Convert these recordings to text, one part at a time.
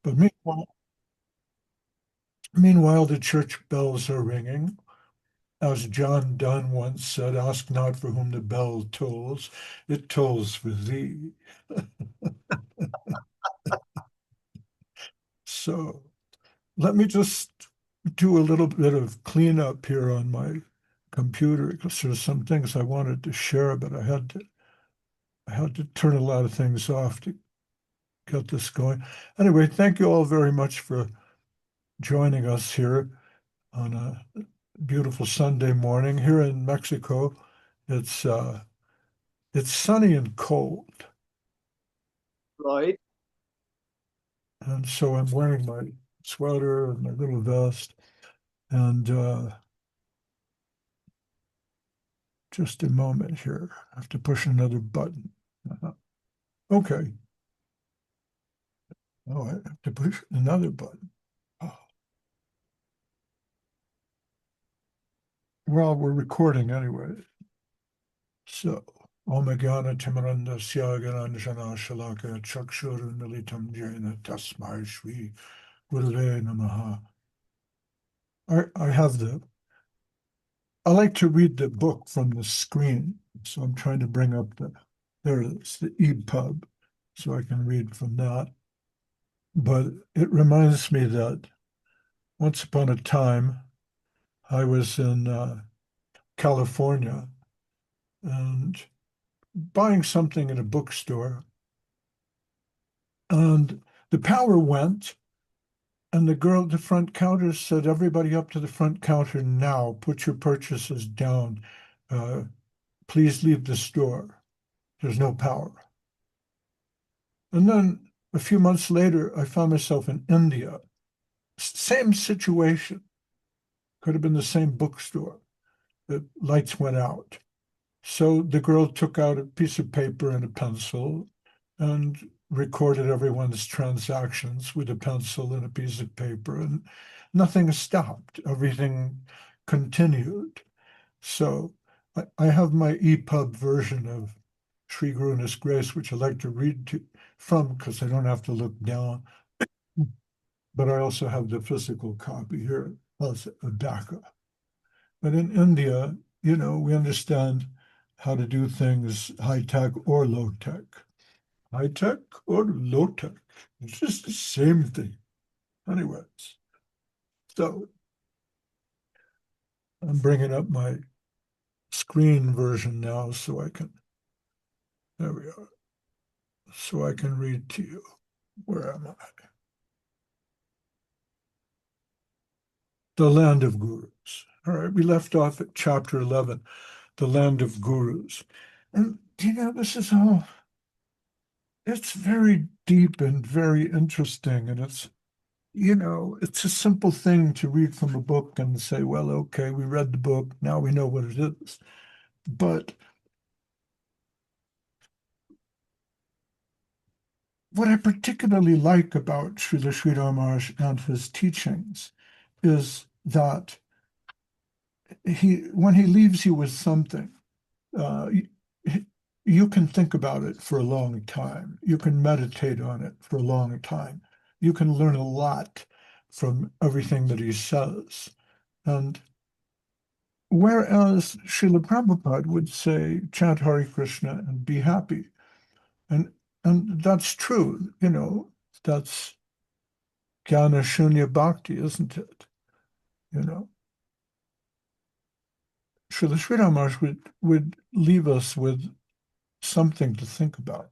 But meanwhile, the church bells are ringing. As John Donne once said, ask not for whom the bell tolls, it tolls for thee. So let me just do a little bit of cleanup here on my computer because there's some things I wanted to share, but I had to turn a lot of things off to get this going. Anyway, thank you all very much for joining us here on a beautiful Sunday morning. Here in Mexico, it's uh, it's sunny and cold, Right. and so I'm wearing my sweater and my little vest. And just a moment here, I have to push another button. Okay. Oh, I have to push another button. Oh. Well, we're recording anyway. So, Omagana Timaranda Syagananjana Shalaka Chakshur Militam Jena Tasmai Shri Gurave Namaha. I have I like to read the book from the screen. So I'm trying to bring up there it is, the EPUB, so I can read from that. But it reminds me that once upon a time, I was in California and buying something in a bookstore, and the power went, and the girl at the front counter said, "Everybody up to the front counter now. Put your purchases down. Uh, please leave the store. There's no power." And then a few months later, I found myself in India. Same situation. Could have been the same bookstore. The lights went out. So the girl took out a piece of paper and a pencil and recorded everyone's transactions with a pencil and a piece of paper, and nothing stopped. Everything continued. So I have my EPUB version of Sri Guruna's Grace, which I like to read from because I don't have to look down. But I also have the physical copy here as a backup. But in India, we understand how to do things high tech or low tech. High tech or low tech. It's just the same thing. Anyways, so I'm bringing up my screen version now there we are, so I can read to you. Where am I? The land of gurus. All right, we left off at chapter 11, the land of gurus. And, this is it's very deep and very interesting. And it's a simple thing to read from a book and say, well, okay, we read the book. Now we know what it is. But what I particularly like about Srila Sridhar Maharaj and his teachings is that when he leaves you with something, uh, you can think about it for a long time. You can meditate on it for a long time. You can learn a lot from everything that he says. And whereas Srila Prabhupada would say, chant Hare Krishna and be happy. And that's true, that's Jnana Shunya Bhakti, isn't it? You know, Srila Sridhar Maharaj would leave us with something to think about.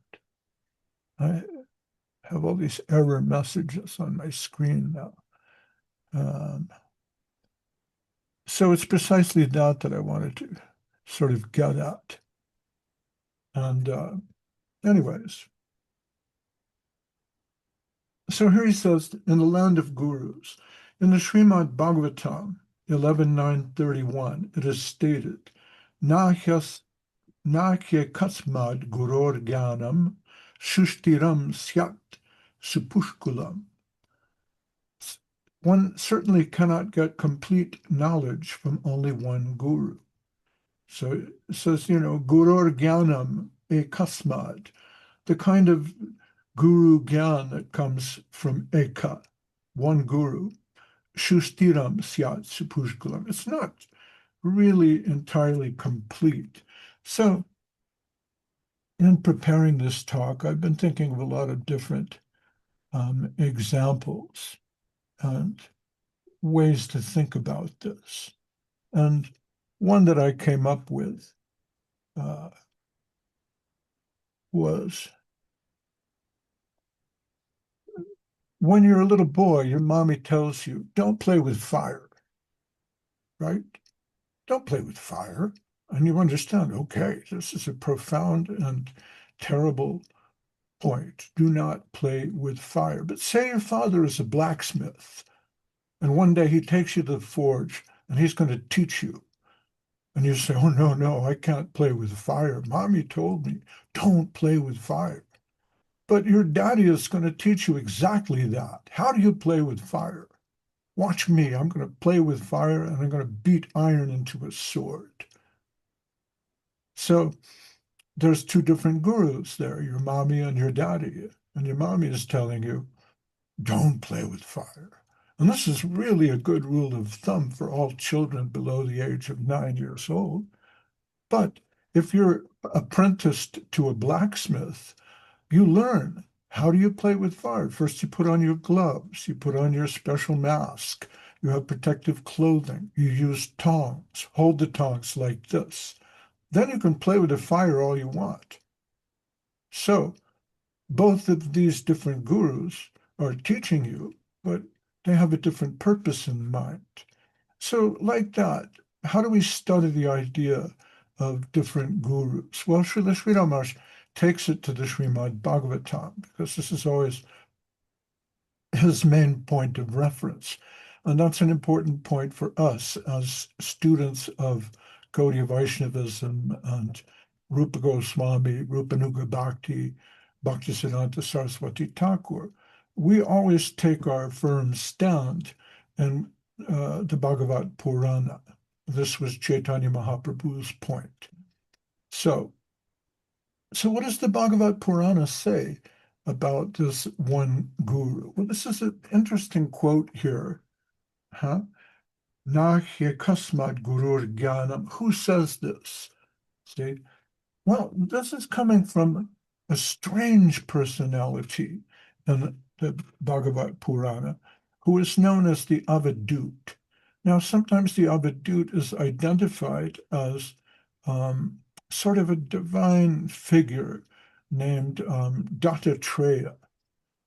I have all these error messages on my screen now. Um, so it's precisely that I wanted to sort of get at. And anyways, so here he says, in the land of gurus, in the Śrīmad Bhāgavatam 11.9.31, it is stated, Nahyas Nakya Kasmad Guror Gyanam Shushtiram Syat Supushkulam. One certainly cannot get complete knowledge from only one guru. So it says, Guror Gyanam E Kasmad, the kind of Guru Gyan that comes from Eka, one guru. Shustiram Syat Supushkulam. It's not really entirely complete. So in preparing this talk, I've been thinking of a lot of different examples and ways to think about this. And one that I came up with was when you're a little boy, your mommy tells you, don't play with fire, right? Don't play with fire. And you understand, okay, this is a profound and terrible point. Do not play with fire. But say your father is a blacksmith, and one day he takes you to the forge and he's going to teach you. And you say, oh, no, no, I can't play with fire. Mommy told me, don't play with fire. But your daddy is going to teach you exactly that. How do you play with fire? Watch me. I'm going to play with fire and I'm going to beat iron into a sword. So there's two different gurus there, your mommy and your daddy. And your mommy is telling you, don't play with fire. And this is really a good rule of thumb for all children below the age of 9 years old. But if you're apprenticed to a blacksmith, you learn, how do you play with fire? First, you put on your gloves, you put on your special mask, you have protective clothing, you use tongs, hold the tongs like this. Then you can play with the fire all you want. So both of these different gurus are teaching you, but they have a different purpose in mind. So like that, how do we study the idea of different gurus? Well, Srila Sri Ramakrishna takes it to the Śrīmad Bhāgavatam, because this is always his main point of reference. And that's an important point for us as students of Gaudiya Vaishnavism and Rupa Goswami, Rupanuga Bhakti, Bhaktisiddhanta Saraswati Thakur. We always take our firm stand in the Bhagavad Purana. This was Chaitanya Mahaprabhu's point. So what does the Bhagavad Purana say about this one guru? Well, this is an interesting quote here. Na kasmat gurur jnanam. Who says this? See? Well, this is coming from a strange personality in the Bhagavad Purana, who is known as the Avadhūta. Now, sometimes the Avadhūta is identified as sort of a divine figure named Dattatreya.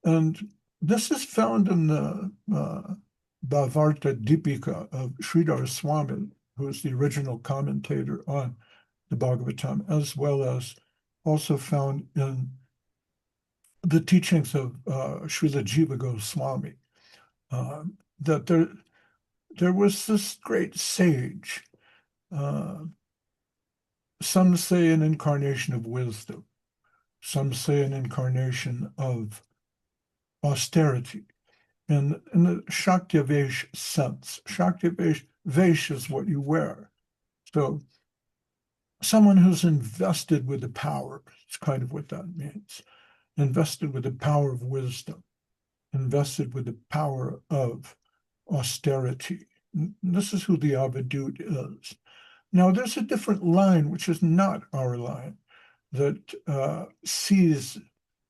And this is found in the Bhavarta Dipika of Sridhar Swami, who is the original commentator on the Bhagavatam, as well as also found in the teachings of Srila Jiva Goswami, that there was this great sage. Some say an incarnation of wisdom. Some say an incarnation of austerity. In the Shakti-vesh sense, Shakti-vesh is what you wear. So someone who's invested with the power, it's kind of what that means. Invested with the power of wisdom, invested with the power of austerity. This is who the Avadhūta is. Now, there's a different line, which is not our line, that sees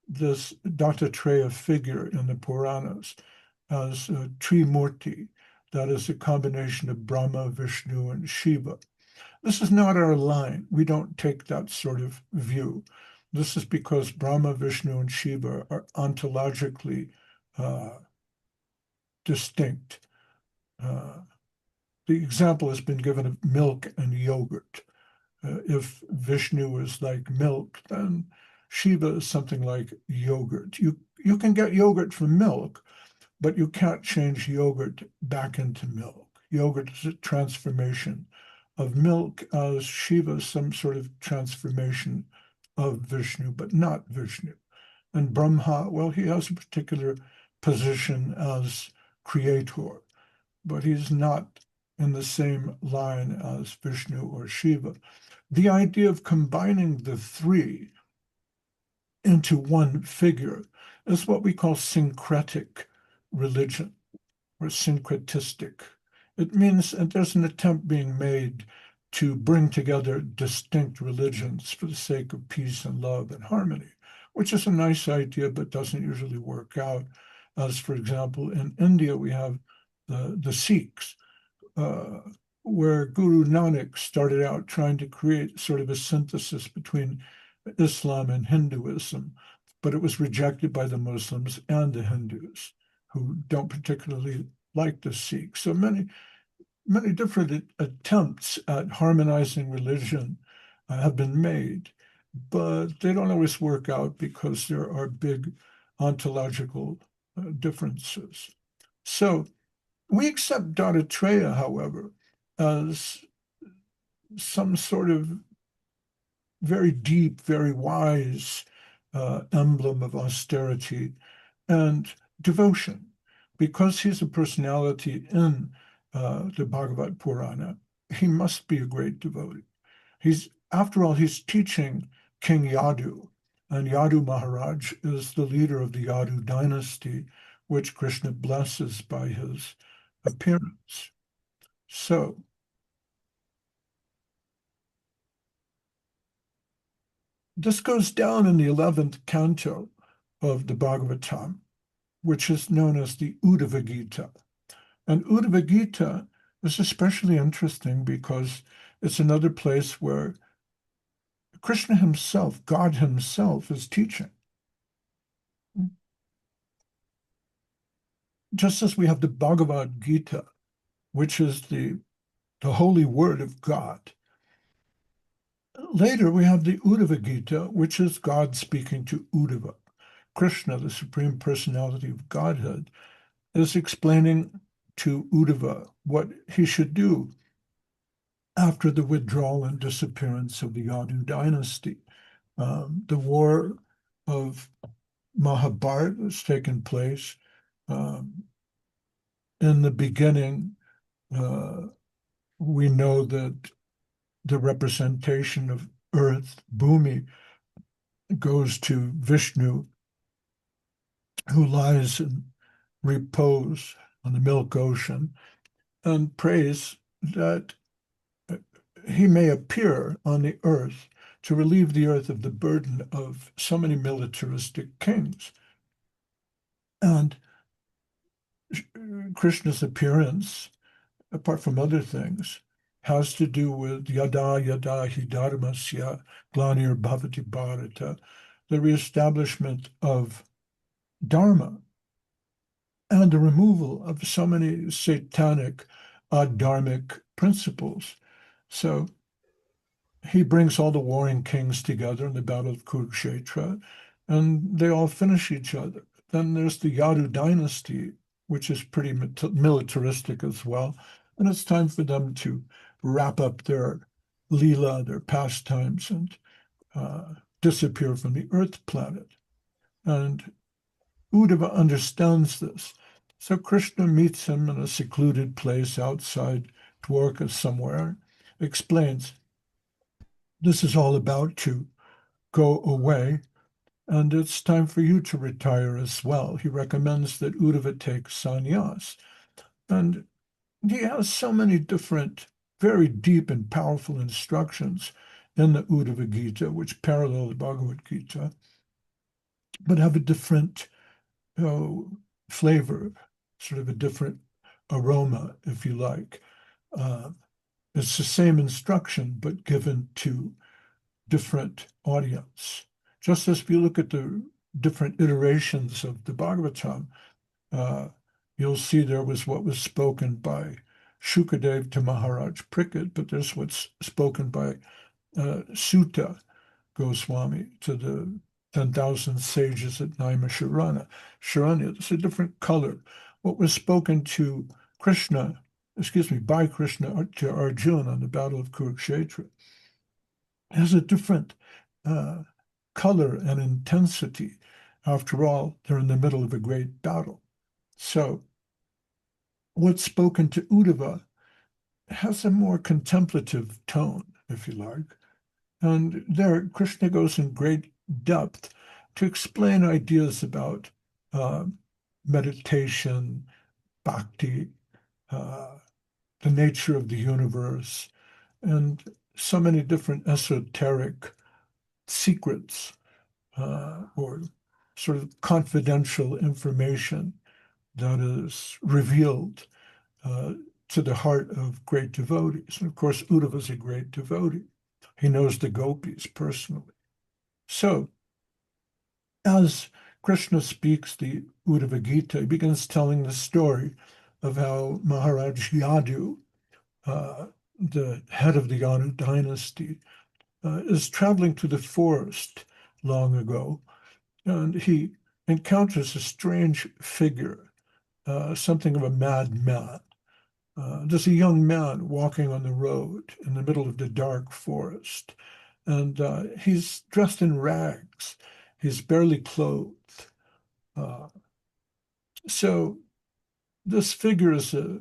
this Dattatreya figure in the Puranas as a Trimurti, that is a combination of Brahma, Vishnu, and Shiva. This is not our line. We don't take that sort of view. This is because Brahma, Vishnu, and Shiva are ontologically distinct. The example has been given of milk and yogurt. If Vishnu is like milk, then Shiva is something like yogurt. You can get yogurt from milk, but you can't change yogurt back into milk. Yogurt is a transformation of milk, as Shiva is some sort of transformation of Vishnu, but not Vishnu. And Brahma, well, he has a particular position as creator, but he's not in the same line as Vishnu or Shiva. The idea of combining the three into one figure is what we call syncretic religion or syncretistic. It means that there's an attempt being made to bring together distinct religions for the sake of peace and love and harmony, which is a nice idea, but doesn't usually work out. As, for example, in India, we have the Sikhs, where Guru Nanak started out trying to create sort of a synthesis between Islam and Hinduism, but it was rejected by the Muslims and the Hindus, who don't particularly like the Sikhs. So many different attempts at harmonizing religion have been made, but they don't always work out because there are big ontological differences. So we accept Dattatreya, however, as some sort of very deep, very wise emblem of austerity and devotion, because he's a personality in the Bhagavad Purana. He must be a great devotee. After all, he's teaching King Yadu, and Yadu Maharaj is the leader of the Yadu dynasty, which Krishna blesses by his appearance. So, this goes down in the 11th canto of the Bhagavatam, which is known as the Uddhava Gita. And Uddhava Gita is especially interesting because it's another place where Krishna himself, God himself, is teaching. Just as we have the Bhagavad Gita, which is the holy word of God. Later, we have the Uddhava Gita, which is God speaking to Uddhava. Krishna, the Supreme Personality of Godhead, is explaining to Uddhava what he should do after the withdrawal and disappearance of the Yadu dynasty. The war of Mahabharata has taken place. In the beginning, we know that the representation of Earth, Bhumi, goes to Vishnu, who lies in repose on the milk ocean, and prays that he may appear on the earth to relieve the earth of the burden of so many militaristic kings. And Krishna's appearance, apart from other things, has to do with yada yada hi dharmasya glanir bhavati bharata, the reestablishment of dharma and the removal of so many satanic, adharmic principles. So he brings all the warring kings together in the Battle of Kurukshetra, and they all finish each other. Then there's the Yadu dynasty, which is pretty militaristic as well, and it's time for them to wrap up their Leela, their pastimes, and disappear from the Earth planet. And Uddhava understands this. So Krishna meets him in a secluded place outside Dwarka somewhere, explains, this is all about to go away, and it's time for you to retire as well. He recommends that Uddhava take sannyas. And he has so many different, very deep and powerful instructions in the Uddhava Gita, which parallel the Bhagavad Gita, but have a different flavor, sort of a different aroma, if you like. It's the same instruction, but given to different audience. Just as if you look at the different iterations of the Bhagavatam, you'll see there was what was spoken by Shukadev to Maharaj Parikshit, but there's what's spoken by Sutta Goswami to the 10,000 sages at Naimisharanya. It's a different color. What was spoken to by Krishna to Arjuna on the Battle of Kurukshetra has a different color and intensity. After all, they're in the middle of a great battle. So what's spoken to Uddhava has a more contemplative tone, if you like. And there, Krishna goes in great depth to explain ideas about meditation, bhakti, the nature of the universe, and so many different esoteric secrets or sort of confidential information that is revealed to the heart of great devotees. And of course, Uddhava is a great devotee. He knows the gopis personally. So, as Krishna speaks the Uddhava Gita, he begins telling the story of how Maharaj Yadu, the head of the Yadu dynasty, is traveling through the forest long ago, and he encounters a strange figure, something of a madman. There's a young man walking on the road in the middle of the dark forest, and he's dressed in rags. He's barely clothed. So this figure is a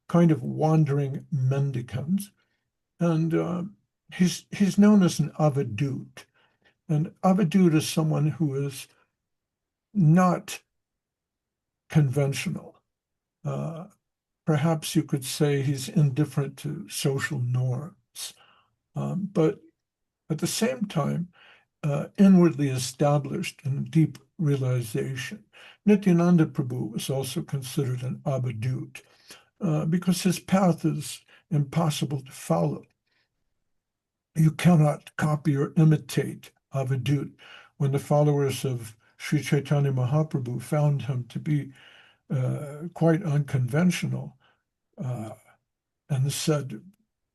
kind of wandering mendicant, and he's known as an Avadhūta. And Avadhūta is someone who is not conventional. Perhaps you could say he's indifferent to social norms, but at the same time, inwardly established in deep realization. Nityananda Prabhu was also considered an Avadhūta because his path is impossible to follow. You cannot copy or imitate Avadhūta. When the followers of Sri Chaitanya Mahaprabhu found him to be quite unconventional and said,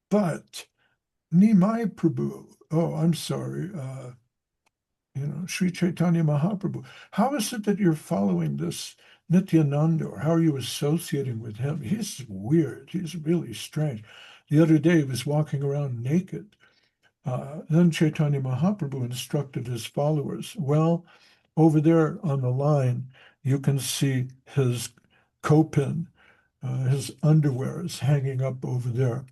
but Nimai Prabhu, oh, I'm sorry, Sri Chaitanya Mahaprabhu, how is it that you're following this Nityananda, or how are you associating with him? He's weird. He's really strange. The other day, he was walking around naked. Then Chaitanya Mahaprabhu instructed his followers, well, over there on the line, you can see his kopin, his underwear is hanging up over there.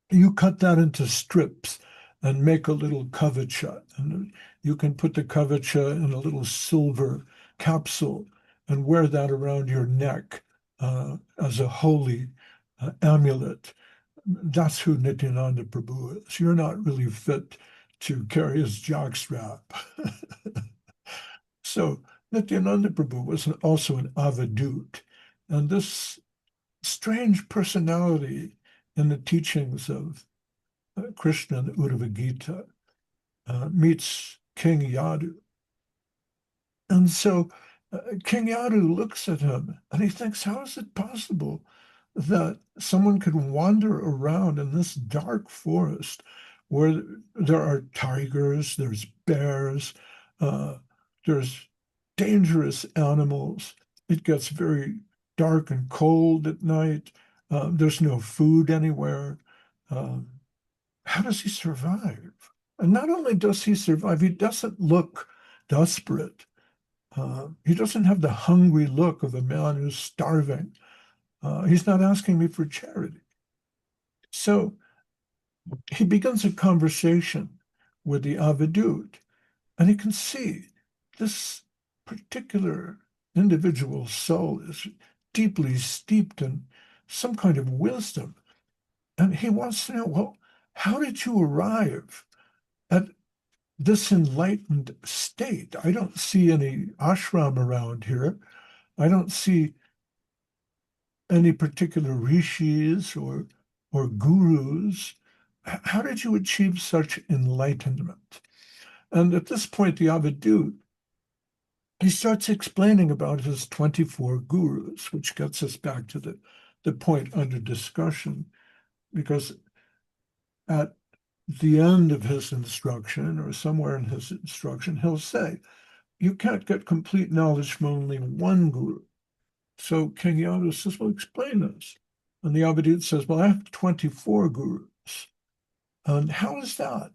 You cut that into strips and make a little kavacha. And you can put the kavacha in a little silver capsule and wear that around your neck as a holy amulet. That's who Nityananda Prabhu is. You're not really fit to carry his jockstrap. So Nityananda Prabhu was also an Avadhūta. And this strange personality in the teachings of Krishna and the Uddhava Gita meets King Yadu. And so King Yadu looks at him and he thinks, how is it possible that someone could wander around in this dark forest where there are tigers, there's bears, there's dangerous animals. It gets very dark and cold at night. There's no food anywhere. How does he survive? And not only does he survive, he doesn't look desperate. He doesn't have the hungry look of a man who's starving. He's not asking me for charity. So he begins a conversation with the Avadhūta, and he can see this particular individual soul is deeply steeped in some kind of wisdom. And he wants to know, well, how did you arrive at this enlightened state? I don't see any ashram around here. I don't see any particular rishis or gurus. How did you achieve such enlightenment? And at this point, the Avadhūta, he starts explaining about his 24 gurus, which gets us back to the point under discussion, because at the end of his instruction, or somewhere in his instruction, he'll say, you can't get complete knowledge from only one guru. So King Yadu says, well, explain this. And the Avadhūta says, well, I have 24 gurus. And how is that?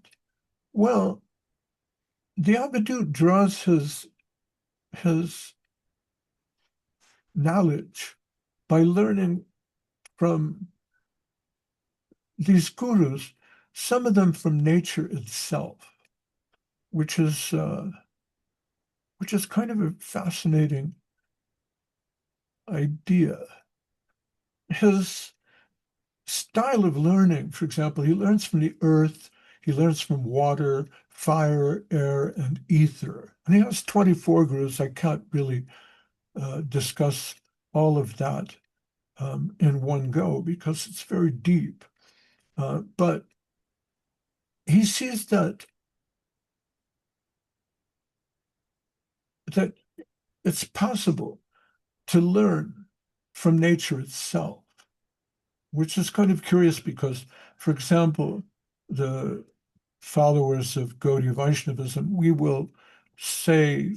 Well, the Avadhūta draws his knowledge by learning from these gurus, some of them from nature itself, which is which is kind of a fascinating idea. His style of learning, for example, he learns from the earth, he learns from water, fire, air, and ether. And he has 24 gurus. I can't really discuss all of that in one go because it's very deep. But he sees that it's possible to learn from nature itself, which is kind of curious because, for example, the followers of Gaudiya Vaishnavism, we will say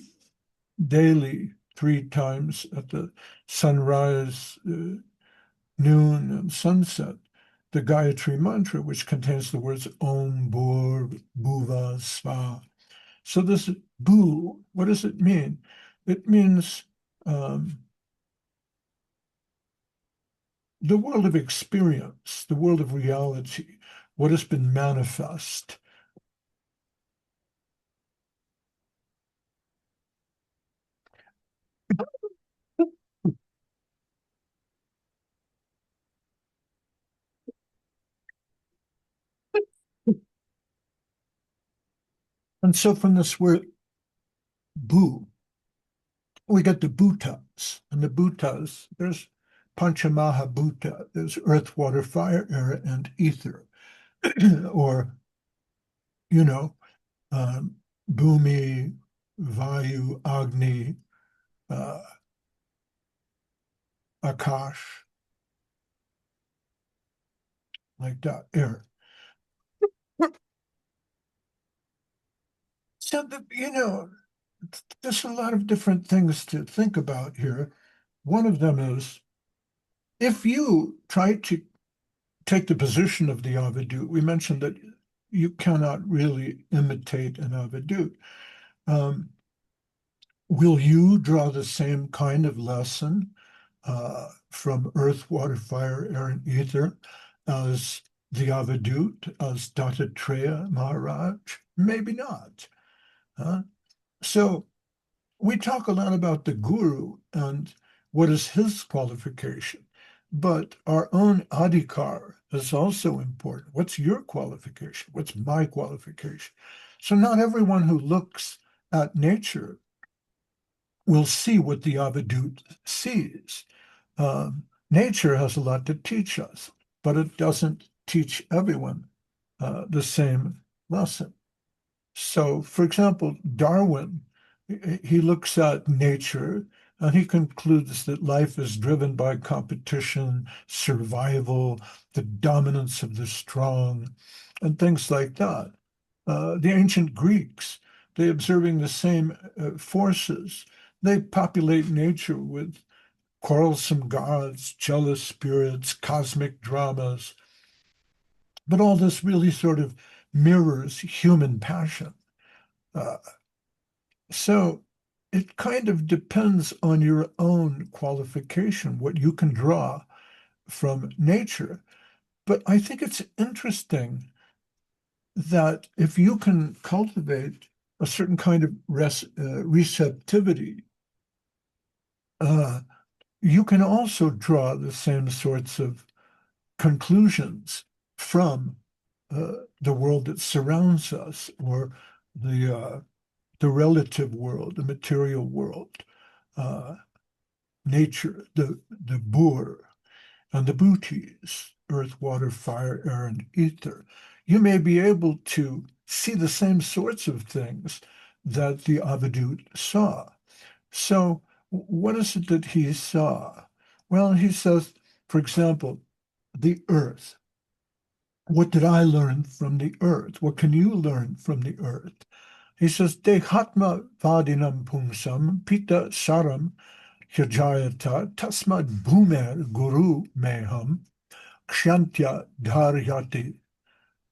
daily 3 times at the sunrise, noon, and sunset, the Gayatri mantra, which contains the words Om, Bhur, Bhuva, Sva. So this Bhu, what does it mean? It means the world of experience, the world of reality, what has been manifest. And so from this word Bhu, we get the Bhutas. And the Bhutas, there's Panchamaha Bhuta, there's earth, water, fire, air, and ether. Or, you know, Bhumi, Vayu, Agni, uh, Akash, like that, air. So, there's a lot of different things to think about here. One of them is if you try to take the position of the Avadhūta, we mentioned that you cannot really imitate an Avadhūta. Will you draw the same kind of lesson from earth, water, fire, air, and ether as the Avadhūta, as Dattatreya Maharaj? Maybe not. So we talk a lot about the guru and what is his qualification, but our own adhikar is also important. What's your qualification? What's my qualification? So not everyone who looks at nature will see what the Avadhūta sees. Nature has a lot to teach us, but it doesn't teach everyone the same lesson. So, for example, Darwin, he looks at nature and he concludes that life is driven by competition, survival, the dominance of the strong, and things like that. The ancient Greeks, they observing the same forces. They populate nature with quarrelsome gods, jealous spirits, cosmic dramas. But all this really sort of mirrors human passion. Uh, so it kind of depends on your own qualification, what you can draw from nature. But I think it's interesting that if you can cultivate a certain kind of receptivity, you can also draw the same sorts of conclusions from the world that surrounds us, or the relative world, the material world, nature, the Bhur, and the Bhutis, earth, water, fire, air, and ether. You may be able to see the same sorts of things that the Avadhūta saw. So what is it that he saw? Well, he says, for example, the earth. What did I learn from the earth? What can you learn from the earth? He says, Dehatma vadinam pungsam pita saram hyajayata tasmad bhumer guru meham kshantya dharyati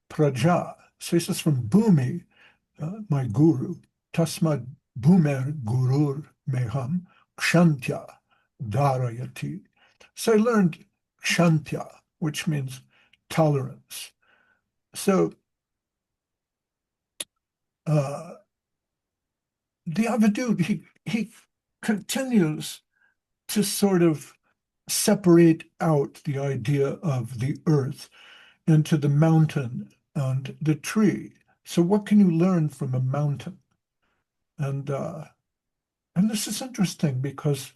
praja. So he says, from Bhumi, my guru, tasmad bhumer gurur meham kshantya dharayati. So I learned kshantya, which means tolerance. So the Avadhūta, he continues to sort of separate out the idea of the earth into the mountain and the tree. So what can you learn from a mountain? And uh, and this is interesting because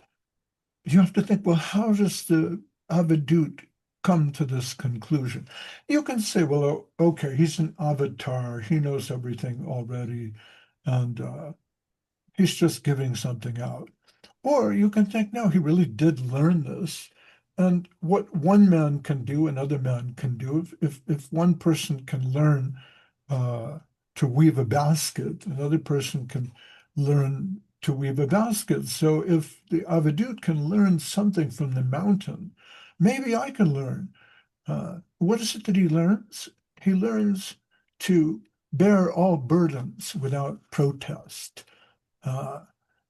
you have to think, well, how does the Avadhūta come to this conclusion? You can say, well, okay, he's an avatar. He knows everything already, and he's just giving something out. Or you can think, no, he really did learn this. And what one man can do, another man can do. If one person can learn uh, to weave a basket, another person can learn to weave a basket. So if the Avadhut can learn something from the mountain, maybe I can learn. What is it that he learns? He learns to bear all burdens without protest. Uh,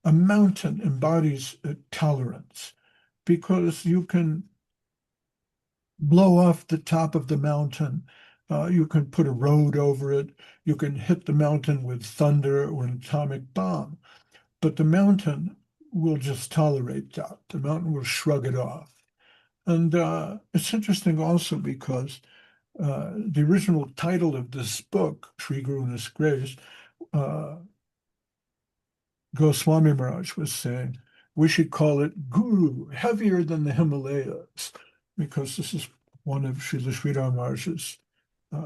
a mountain embodies tolerance because you can blow off the top of the mountain. You can put a road over it. You can hit the mountain with thunder or an atomic bomb. But the mountain will just tolerate that. The mountain will shrug it off. And it's interesting also because the original title of this book, Sri Guru's Grace, uh, Goswami Maharaj was saying, we should call it Guru, heavier than the Himalayas, because this is one of Srila Sridhar Maharaj's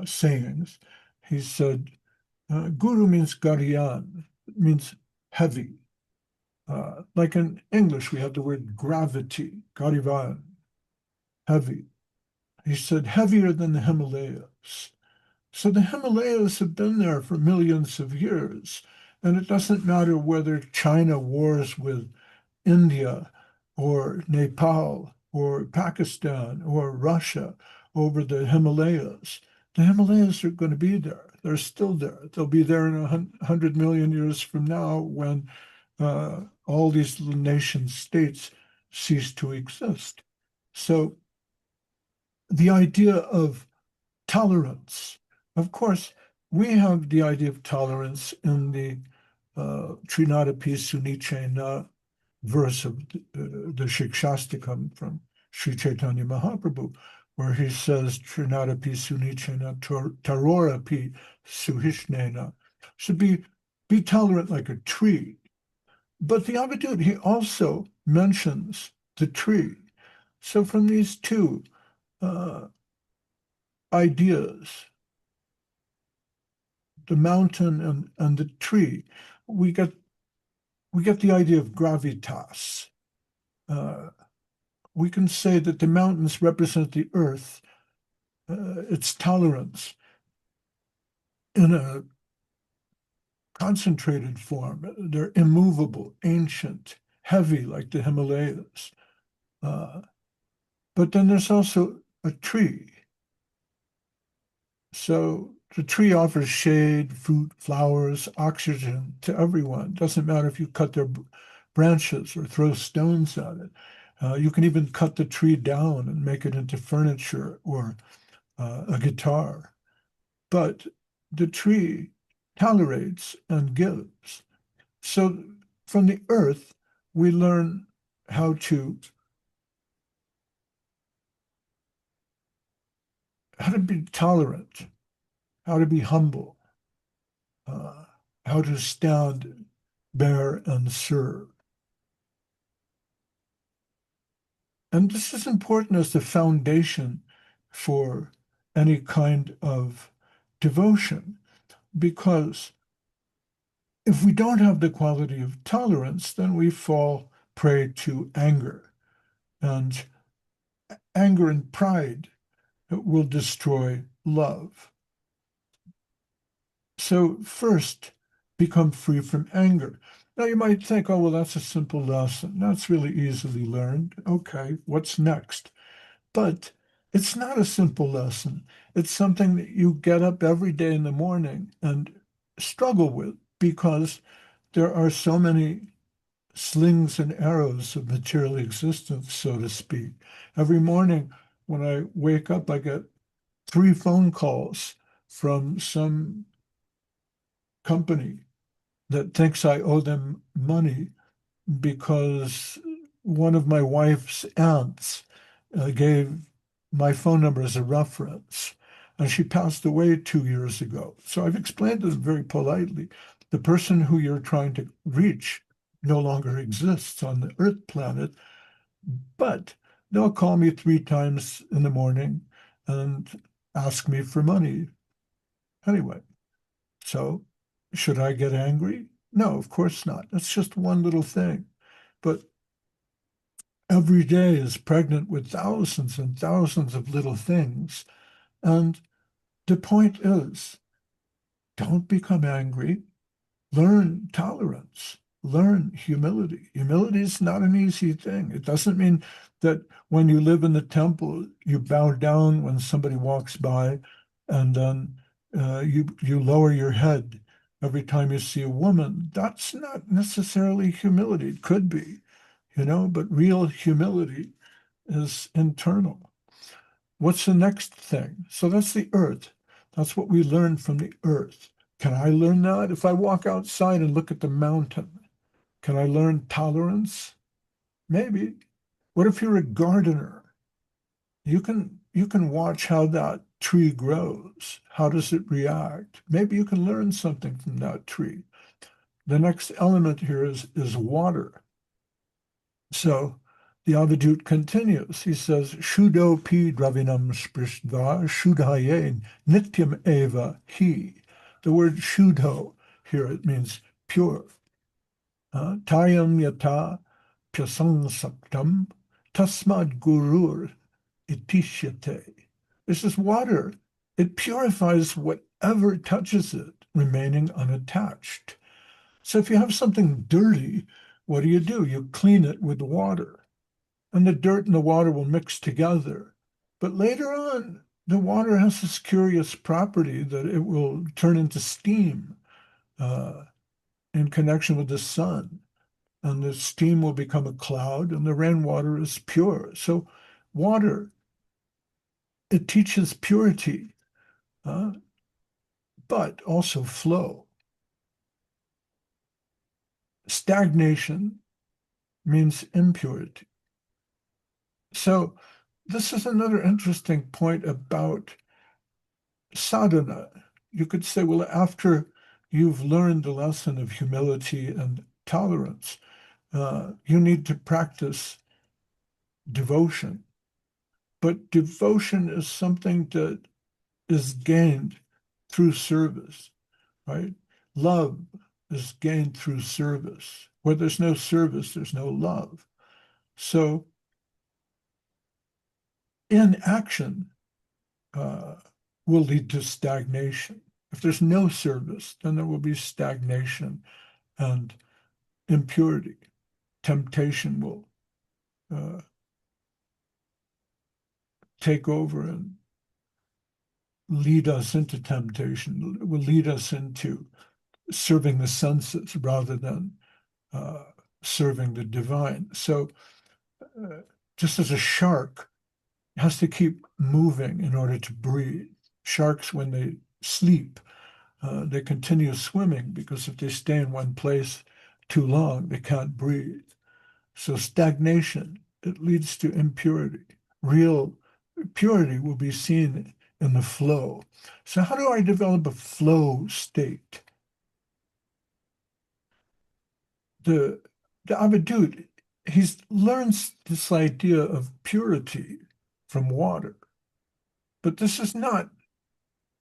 sayings. He said, Guru means Gariyan, it means heavy. Like in English, we have the word gravity, Garivan, heavy. He said, heavier than the Himalayas. So the Himalayas have been there for millions of years. And it doesn't matter whether China wars with India or Nepal or Pakistan or Russia over the Himalayas. The Himalayas are going to be there. They're still there. They'll be there in 100 million years from now when all these nation states cease to exist. So the idea of tolerance, of course, we have the idea of tolerance in the Trinadapi Sunichena verse of the Shikshastakam from Sri Chaitanya Mahaprabhu, where he says, Trinadapi Sunichena Tarorapi Suhishnena, should be tolerant like a tree. But the Avadhut, he also mentions the tree. So from these two ideas, the mountain and the tree, we get the idea of gravitas. We can say that the mountains represent the earth, its tolerance in a concentrated form. They're immovable, ancient, heavy like the Himalayas. But then there's also a tree. So the tree offers shade, fruit, flowers, oxygen to everyone. Doesn't matter if you cut their branches or throw stones at it. You can even cut the tree down and make it into furniture or a guitar. But the tree tolerates and gives. So from the earth, we learn how to be tolerant, how to be humble, uh, how to stand, bear, and serve. And this is important as the foundation for any kind of devotion, because if we don't have the quality of tolerance, then we fall prey to anger. And anger and pride will destroy love. So first, become free from anger. Now you might think, oh, well, that's a simple lesson. That's really easily learned. Okay, what's next? But it's not a simple lesson. It's something that you get up every day in the morning and struggle with because there are so many slings and arrows of material existence, so to speak. Every morning when I wake up, I get 3 phone calls from some company that thinks I owe them money because one of my wife's aunts gave my phone number as a reference, and she passed away 2 years ago. So I've explained to them very politely, the person who you're trying to reach no longer exists on the Earth planet, but they'll call me 3 times in the morning and ask me for money anyway. So should I get angry? No, of course not. That's just one little thing. But every day is pregnant with thousands and thousands of little things. And the point is, don't become angry. Learn tolerance. Learn humility. Humility is not an easy thing. It doesn't mean that when you live in the temple, you bow down when somebody walks by, and then you lower your head every time you see a woman. That's not necessarily humility. It could be, but real humility is internal. What's the next thing? So that's the earth. That's what we learn from the earth. Can I learn that? If I walk outside and look at the mountain, can I learn tolerance? Maybe. What if you're a gardener? You can watch how that tree grows. How does it react? Maybe you can learn something from that tree. The next element here is water. So the Avadhūta continues. He says, Shuddho pi dravinam sprishtva shuddhaye nityam eva hi. The word shuddho here, it means pure. Tayam yata pyasangsaktam tasmad gurur itishyate. This is water. It purifies whatever touches it, remaining unattached. So if you have something dirty, what do? You clean it with water, and the dirt and the water will mix together. But later on, the water has this curious property that it will turn into steam in connection with the sun, and the steam will become a cloud, and the rainwater is pure. So water, it teaches purity, but also flow. Stagnation means impurity. So this is another interesting point about sadhana. You could say, well, after you've learned the lesson of humility and tolerance, you need to practice devotion. But devotion is something that is gained through service, right? Love is gained through service. Where there's no service, there's no love. So inaction will lead to stagnation. If there's no service, then there will be stagnation and impurity. Temptation will take over and lead us into temptation. It will lead us into serving the senses rather than serving the divine. So just as a shark has to keep moving in order to breathe. Sharks, when they sleep, they continue swimming because if they stay in one place too long, they can't breathe. So stagnation, it leads to impurity. Real purity will be seen in the flow. So how do I develop a flow state? The Avadhūta, he learns this idea of purity from water. But this is not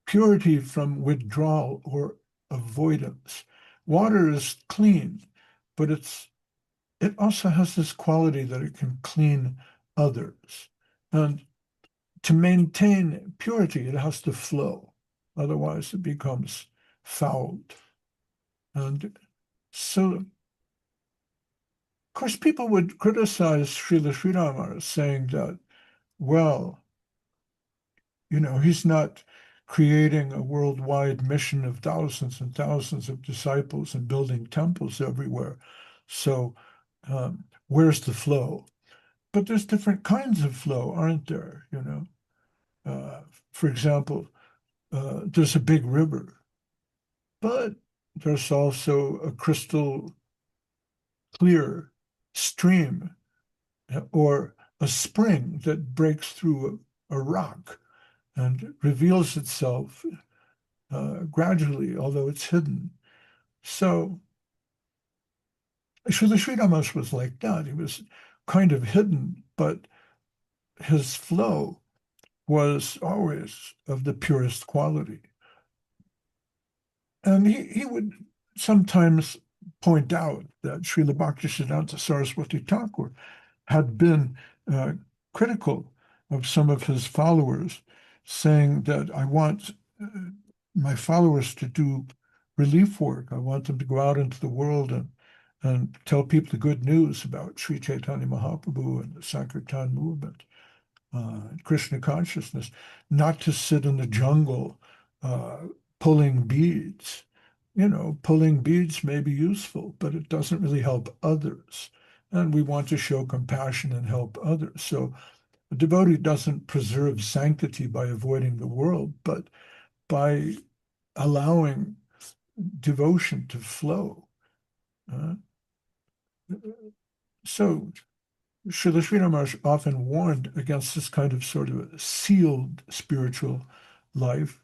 purity from withdrawal or avoidance. Water is clean, but it also has this quality that it can clean others. And to maintain purity, it has to flow. Otherwise, it becomes fouled. And so, of course, people would criticize Srila Sridhar saying that, well, he's not creating a worldwide mission of thousands and thousands of disciples and building temples everywhere. So where's the flow? But there's different kinds of flow, aren't there? For example, there's a big river, but there's also a crystal clear stream or a spring that breaks through a rock and reveals itself gradually, although it's hidden. So Srila Sri Ramakrishna was like that. He was kind of hidden, but his flow was always of the purest quality. And he would sometimes point out that Srila Bhaktisiddhanta Saraswati Thakur had been critical of some of his followers, saying that I want my followers to do relief work. I want them to go out into the world and tell people the good news about Sri Chaitanya Mahaprabhu and the Sankirtan movement, Krishna consciousness, not to sit in the jungle pulling beads. You know, pulling beads may be useful, but it doesn't really help others. And we want to show compassion and help others. So a devotee doesn't preserve sanctity by avoiding the world, but by allowing devotion to flow. So Srila Sridhar Maharaj often warned against this kind of sort of sealed spiritual life,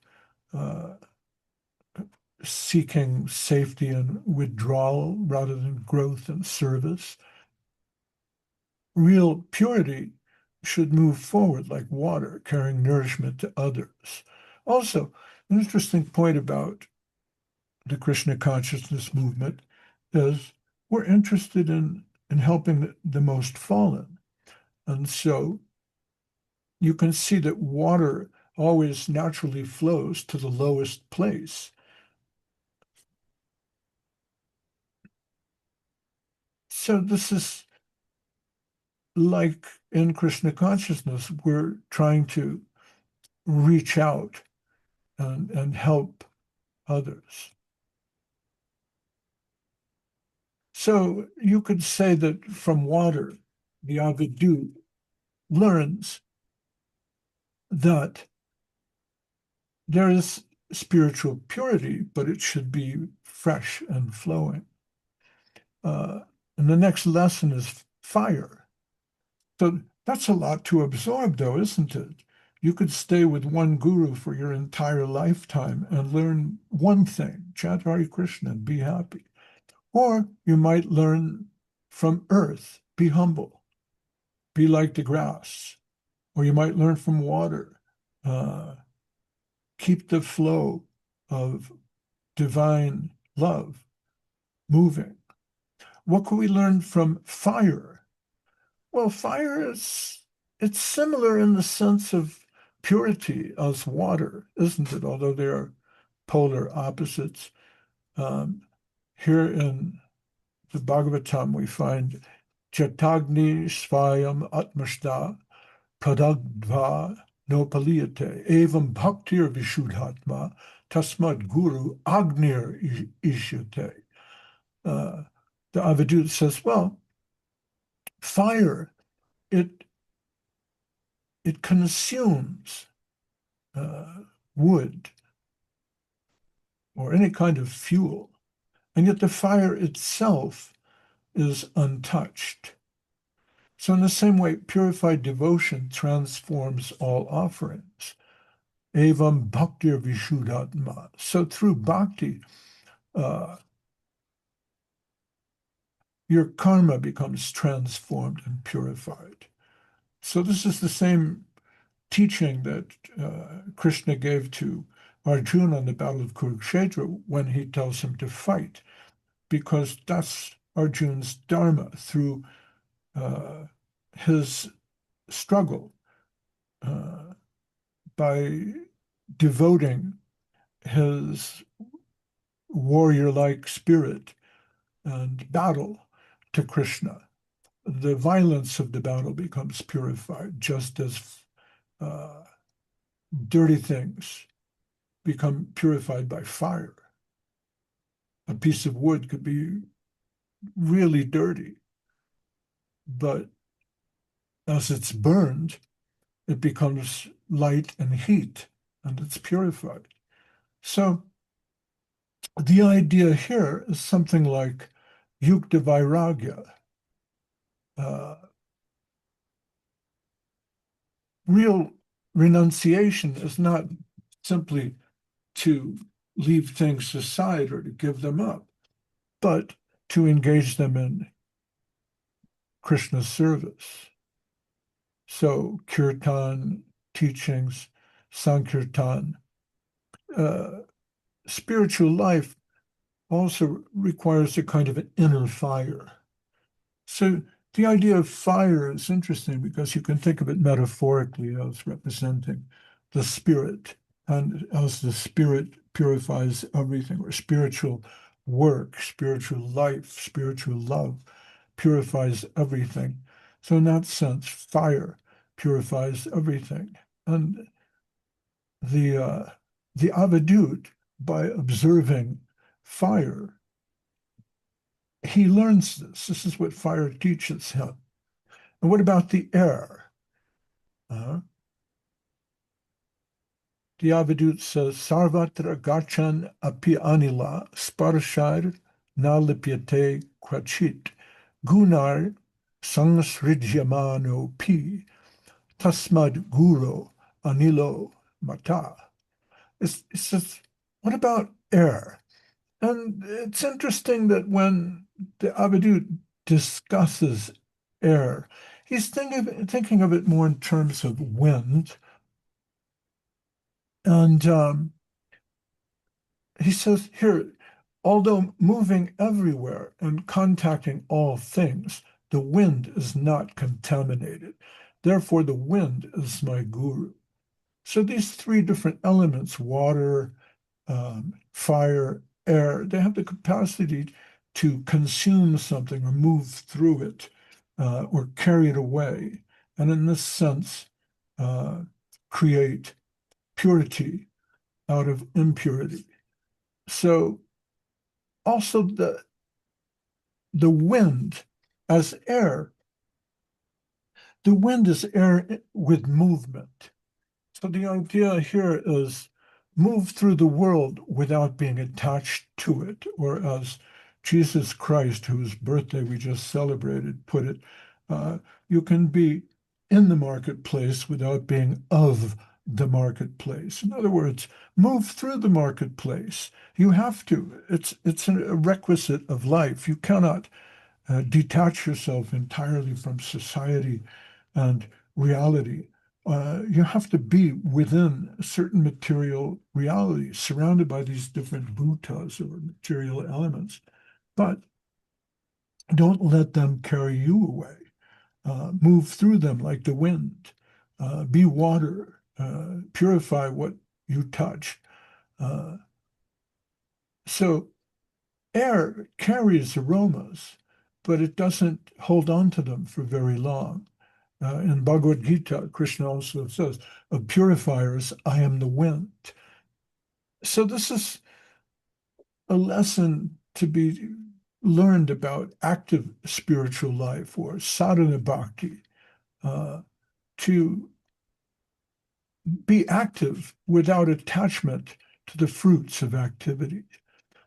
seeking safety and withdrawal rather than growth and service. Real purity should move forward like water, carrying nourishment to others. Also, an interesting point about the Krishna consciousness movement is we're interested in helping the most fallen. And so you can see that water always naturally flows to the lowest place. So this is like in Krishna consciousness, we're trying to reach out and help others. So you could say that from water, the Avadhūta learns that there is spiritual purity, but it should be fresh and flowing. And the next lesson is fire. So that's a lot to absorb, though, isn't it? You could stay with one guru for your entire lifetime and learn one thing, chant Hare Krishna and be happy. Or you might learn from earth, be humble, be like the grass. Or you might learn from water, keep the flow of divine love moving. What can we learn from fire? Well, fire it's similar in the sense of purity as water, isn't it? Although they are polar opposites. Here in the Bhagavatam, we find Jatagni Svayam Atmashta Pradagdva Nopaliyate Evam Bhaktir Vishudhatma Tasmad Guru Agnir Ishyate. The Avadhūta says, well, fire, it consumes wood or any kind of fuel, and yet the fire itself is untouched. So in the same way, purified devotion transforms all offerings. Evam bhaktir vishuddhatma. So through bhakti, your karma becomes transformed and purified. So this is the same teaching that Krishna gave to Arjuna on the Battle of Kurukshetra when he tells him to fight, because that's Arjuna's dharma through his struggle by devoting his warrior-like spirit and battle to Krishna. The violence of the battle becomes purified, just as dirty things become purified by fire. A piece of wood could be really dirty, but as it's burned, it becomes light and heat, and it's purified. So The idea here is something like yukta vairagya. Uh, Real renunciation is not simply to leave things aside or to give them up, but to engage them in Krishna's service. So kirtan, teachings, sankirtan, uh, spiritual life also requires a kind of an inner fire. So the idea of fire is interesting because you can think of it metaphorically as representing the spirit, and as the spirit purifies everything, or spiritual work, spiritual life, spiritual love purifies everything. So in that sense, fire purifies everything. And the uh, the Avadhūta, by observing fire, he learns this. This is what fire teaches him. And what about the air? The Avadhūta says, Sarvatra gachan api anila sparshar na lipyate kvachit gunar sangsrijyamano pi tasmad guru anilo mata. It says, what about air? And it's interesting that when the Avadhūta discusses air, he's thinking of it more in terms of wind. And he says here, although moving everywhere and contacting all things, the wind is not contaminated. Therefore, the wind is my guru. So these three different elements, water, fire, air, they have the capacity to consume something or move through it or carry it away. And in this sense, create purity out of impurity. So also the wind as air, the wind is air with movement. So the idea here is move through the world without being attached to it, or as Jesus Christ, whose birthday we just celebrated, put it, you can be in the marketplace without being of the marketplace. In other words, move through the marketplace. You have to. It's a requisite of life. You cannot detach yourself entirely from society and reality. You have to be within certain material realities, surrounded by these different bhutas or material elements, but don't let them carry you away. Move through them like the wind. Be water. Purify what you touch. So air carries aromas, but it doesn't hold on to them for very long. In Bhagavad Gita, Krishna also says, of purifiers, I am the wind. So this is a lesson to be learned about active spiritual life, or sadhana bhakti, to be active without attachment to the fruits of activity.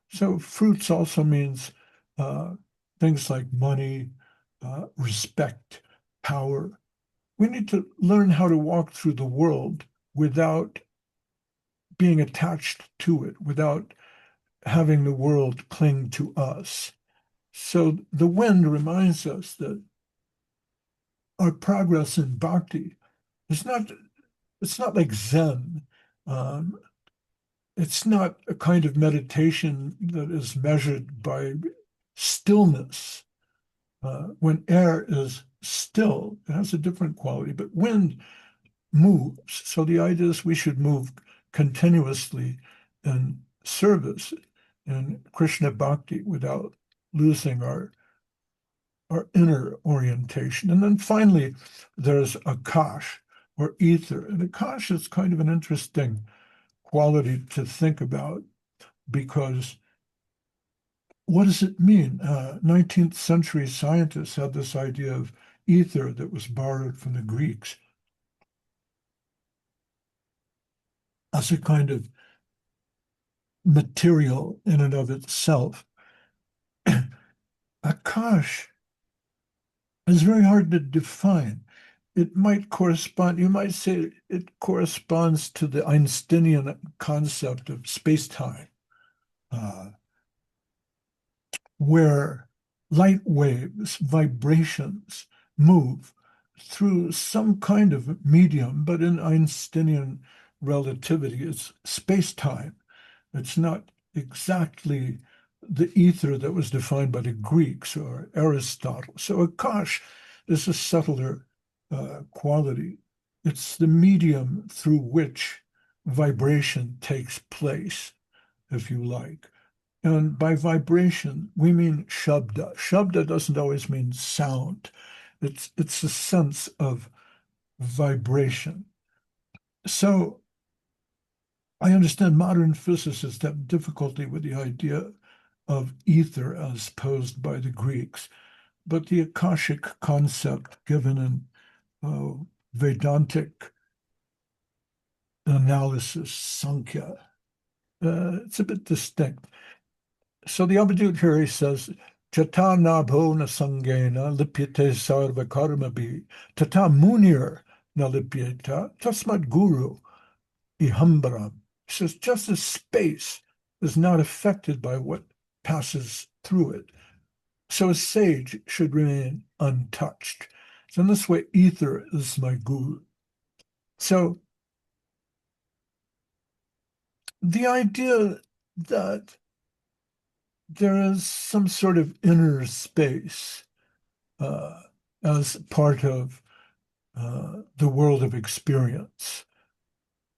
So fruits also means things like money, respect, power. We need to learn how to walk through the world without being attached to it, without having the world cling to us. So the wind reminds us that our progress in bhakti is not, it's not like Zen. Um, it's not a kind of meditation that is measured by stillness. When air is still, it has a different quality, but wind moves. So the idea is we should move continuously in service in Krishna bhakti without losing our inner orientation. And then finally, there's akash, or ether. And akash is kind of an interesting quality to think about, because what does it mean? 19th century scientists had this idea of ether that was borrowed from the Greeks as a kind of material in and of itself. Akash is very hard to define. It might correspond, you might say it corresponds to the Einsteinian concept of space-time, uh, where light waves, vibrations, move through some kind of medium, but in Einsteinian relativity, it's space-time. It's not exactly the ether that was defined by the Greeks or Aristotle. So Akash is a subtler quality. It's the medium through which vibration takes place, if you like. And by vibration, we mean shabda. Shabda doesn't always mean sound. It's a sense of vibration. So I understand modern physicists have difficulty with the idea of ether as posed by the Greeks, but the Akashic concept given in Vedantic analysis, Sankhya, it's a bit distinct. So the Avadhūta here he says, Chata nabho na sangena lipyate sarva karma bhi, tata munir na lipyata tasmat guru ihambram. He says, just as space is not affected by what passes through it, so a sage should remain untouched. So in this way, ether is my guru. So the idea that there is some sort of inner space as part of the world of experience,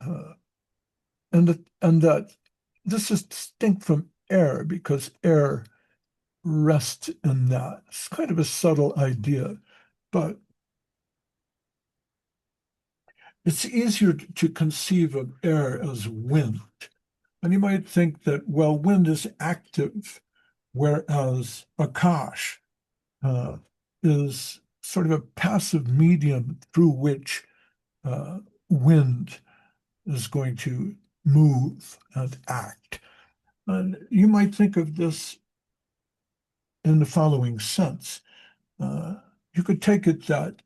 and that this is distinct from air because air rests in that. It's kind of a subtle idea, but it's easier to conceive of air as wind. And you might think that, well, wind is active, whereas Akash is sort of a passive medium through which wind is going to move and act. And you might think of this in the following sense. You could take it that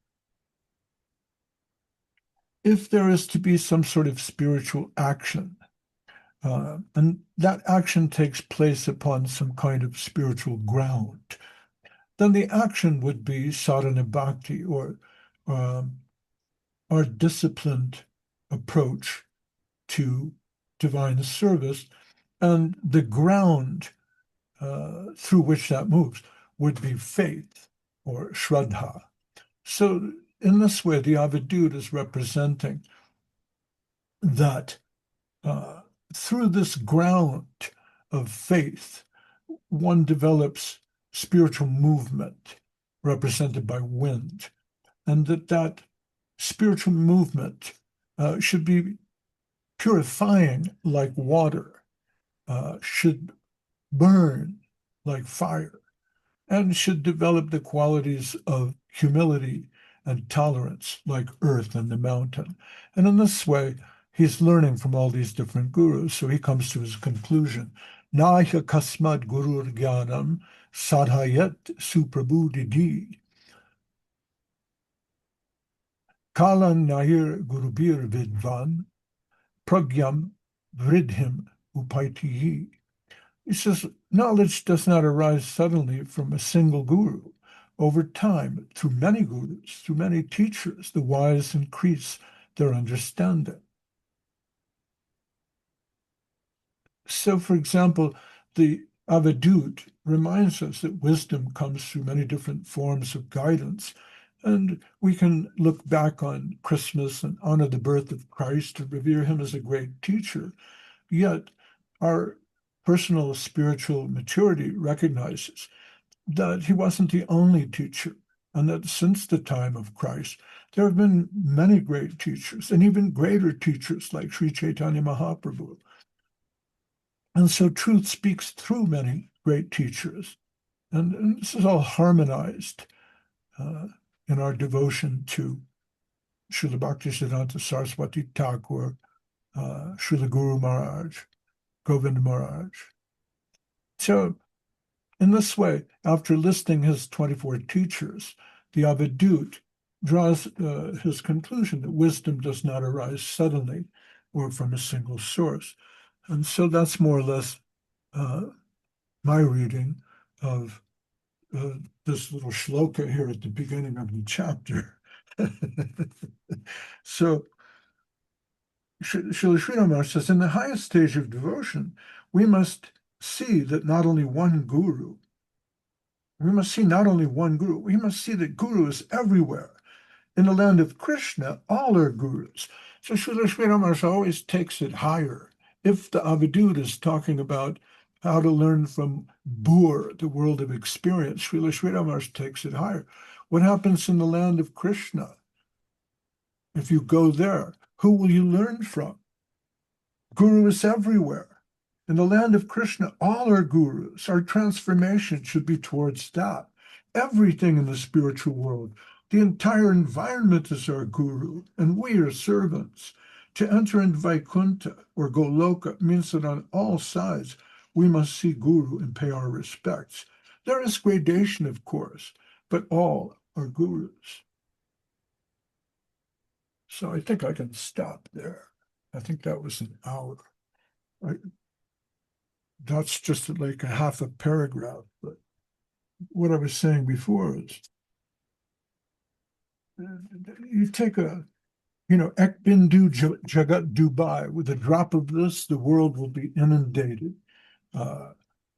if there is to be some sort of spiritual action, and that action takes place upon some kind of spiritual ground, then the action would be sadhana bhakti, or our disciplined approach to divine service, and the ground through which that moves would be faith or shraddha. So in this way, the Avadhūta is representing that through this ground of faith, one develops spiritual movement represented by wind, and that spiritual movement should be purifying like water, should burn like fire, and should develop the qualities of humility and tolerance like earth and the mountain. And in this way, he's learning from all these different gurus. So he comes to his conclusion. Nahya kasmad gurur jnanam sadhayat suprabhudidi. Kalan nahir gurubir vidvan pragyam vridhim upaitihi. He says, knowledge does not arise suddenly from a single guru. Over time, through many gurus, through many teachers, the wise increase their understanding. So, for example, the Avadhūta reminds us that wisdom comes through many different forms of guidance. And we can look back on Christmas and honor the birth of Christ and revere him as a great teacher. Yet, our personal spiritual maturity recognizes that he wasn't the only teacher, and that since the time of Christ, there have been many great teachers, and even greater teachers like Sri Chaitanya Mahaprabhu. And so truth speaks through many great teachers. And this is all harmonized in our devotion to Srila Bhaktisiddhanta Saraswati Thakur, Srila Guru Maharaj, Govind Maharaj. So in this way, after listing his 24 teachers, the Avadhūta draws his conclusion that wisdom does not arise suddenly or from a single source. And so that's more or less my reading of this little shloka here at the beginning of the chapter. So Srila Sridhar says, in the highest stage of devotion, we must see that not only one guru, we must see that guru is everywhere. In the land of Krishna, all are gurus. So Srila Sridhar always takes it higher. If the Avadhūta is talking about how to learn from Bhur, the world of experience, Srila Sridhar takes it higher. What happens in the land of Krishna? If you go there, who will you learn from? Guru is everywhere. In the land of Krishna, all are gurus. Our transformation should be towards that. Everything in the spiritual world, the entire environment is our guru, and we are servants. To enter into Vaikuntha or Goloka means that on all sides we must see guru and pay our respects. There is gradation, of course, but all are gurus. So I think I can stop there. I think that was an hour. That's just like a half a paragraph. But what I was saying before is, you take Ek Bindu Jagat Dubai. With a drop of this, the world will be inundated.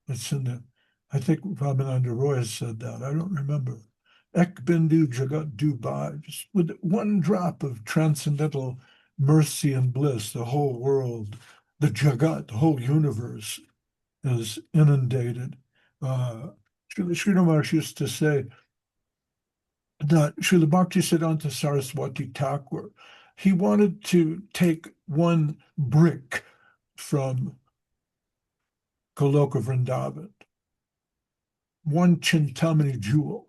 It's in the, I think Ramananda Roy said that. I don't remember. Ek Bindu Jagat Dubai. Just with one drop of transcendental mercy and bliss, the whole world, the Jagat, the whole universe is inundated. Srila Maharaj used to say that Srila Bhaktisiddhanta Saraswati Thakur, he wanted to take one brick from Goloka Vrindavan, one Chintamani jewel,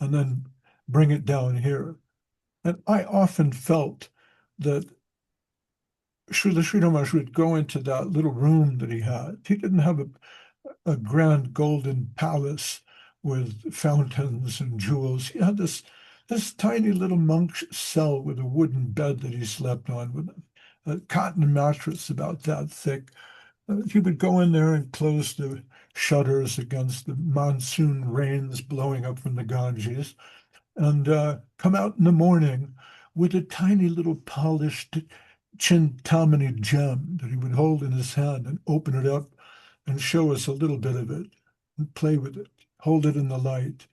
and then bring it down here. And I often felt that Srila Sridhar Maharaj would go into that little room that he had. He didn't have a grand golden palace with fountains and jewels. He had this tiny little monk's cell with a wooden bed that he slept on with a cotton mattress about that thick. He would go in there and close the shutters against the monsoon rains blowing up from the Ganges and come out in the morning with a tiny little polished Chintamani gem that he would hold in his hand and open it up and show us a little bit of it and play with it, hold it in the light,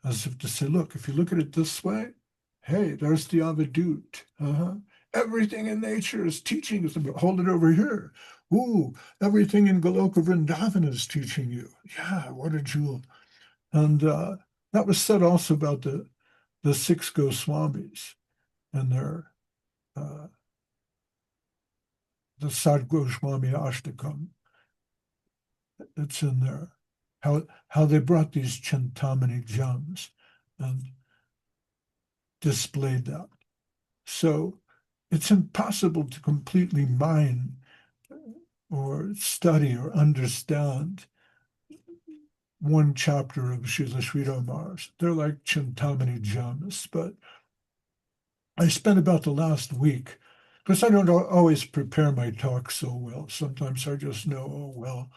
as if to say, look, if you look at it this way, hey, there's the Avadhūta. Everything in nature is teaching us. Hold it over here. Ooh, everything in Goloka Vrindavan is teaching you. Yeah, what a jewel. And that was said also about the 6 Goswamis and their the Sad Goswami Ashtakam. It's in there. How they brought these Chintamani gems and displayed that. So it's impossible to completely mine or study or understand one chapter of Srila Sridhar Maharaj. They're like Chintamani gems, but I spent about the last week, because I don't always prepare my talk so well. Sometimes I just know, oh, well,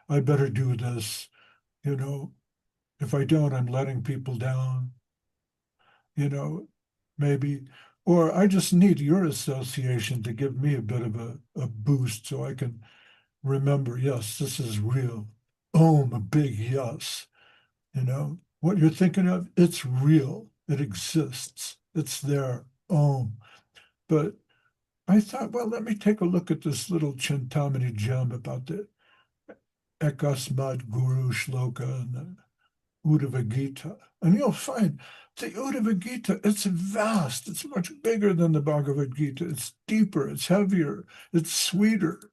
I better do this. If I don't, I'm letting people down, maybe. Or I just need your association to give me a bit of a boost so I can remember, yes, this is real. Om, a big yes. What you're thinking of, it's real. It exists. It's there. Om. But I thought, well, let me take a look at this little Chintamani gem about the Ekasmad Guru Shloka and the Uddhava Gita. And you'll find the Uddhava Gita, it's vast. It's much bigger than the Bhagavad Gita. It's deeper. It's heavier. It's sweeter.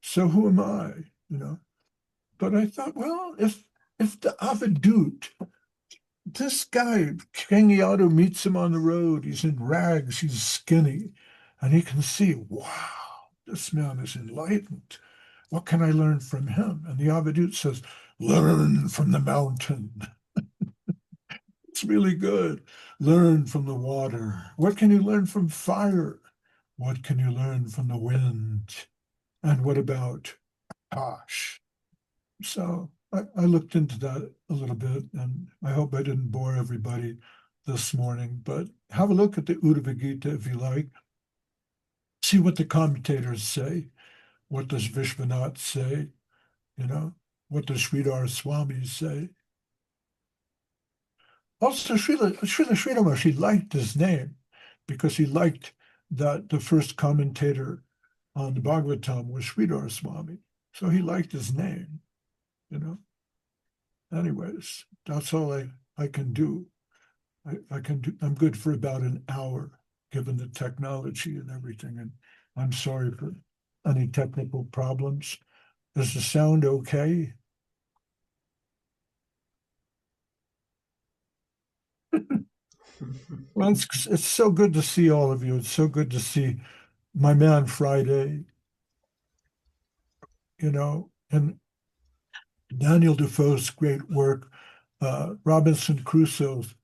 So who am I? But I thought, well, if the Avadhūta, this guy, King Yadu, meets him on the road, he's in rags, he's skinny, and he can see, wow, this man is enlightened. What can I learn from him? And the Avadhūta says, learn from the mountain. It's really good. Learn from the water. What can you learn from fire? What can you learn from the wind? And what about Tosh? So I looked into that a little bit, and I hope I didn't bore everybody this morning, but have a look at the Uddhava Gita if you like. See what the commentators say. What does Vishwanath say? You know, what does Sridhar Swami say? Also, Srila Sridhar Maharaj liked his name because he liked that the first commentator on the Bhagavatam was Sridhar Swami. So he liked his name, you know. Anyways, that's all I can do. I can do. I'm good for about an hour, given the technology and everything. And I'm sorry for any technical problems. Is the sound okay? Well, it's so good to see all of you. It's so good to see my man Friday, you know, and Daniel Defoe's great work. Robinson Crusoe's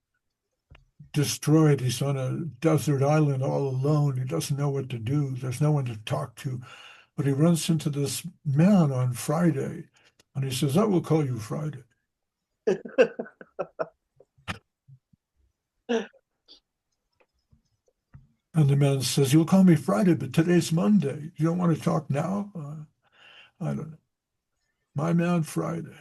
destroyed. He's on a desert island all alone. He doesn't know what to do. There's no one to talk to. But he runs into this man on Friday, and he says, I will call you Friday. And the man says, you'll call me Friday, but today's Monday. You don't want to talk now? I don't know. My man Friday.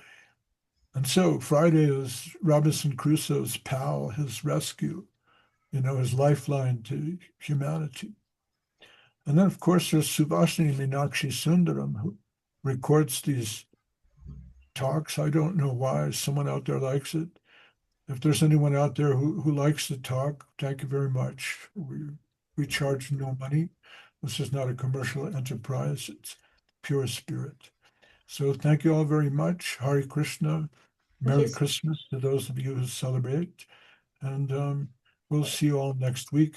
And so Friday is Robinson Crusoe's pal, his rescue, you know, his lifeline to humanity. And then, of course, there's Subhashini Meenakshi Sundaram, who records these talks. I don't know why. Someone out there likes it. If there's anyone out there who likes the talk, thank you very much. We charge no money. This is not a commercial enterprise. It's pure spirit. So thank you all very much. Hare Krishna. Merry Christmas to those of you who celebrate. And we'll see you all next week.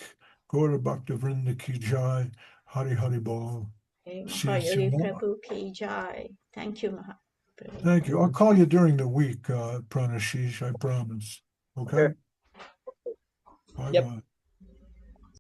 Gaura Bhakta Vrinda Ki Jai. Hari Hari Bol. See you soon. Prabhu Ki Jai. Thank you, Mahaprabhu. Thank you. I'll call you during the week, Pranashish, I promise. Okay? Bye-bye.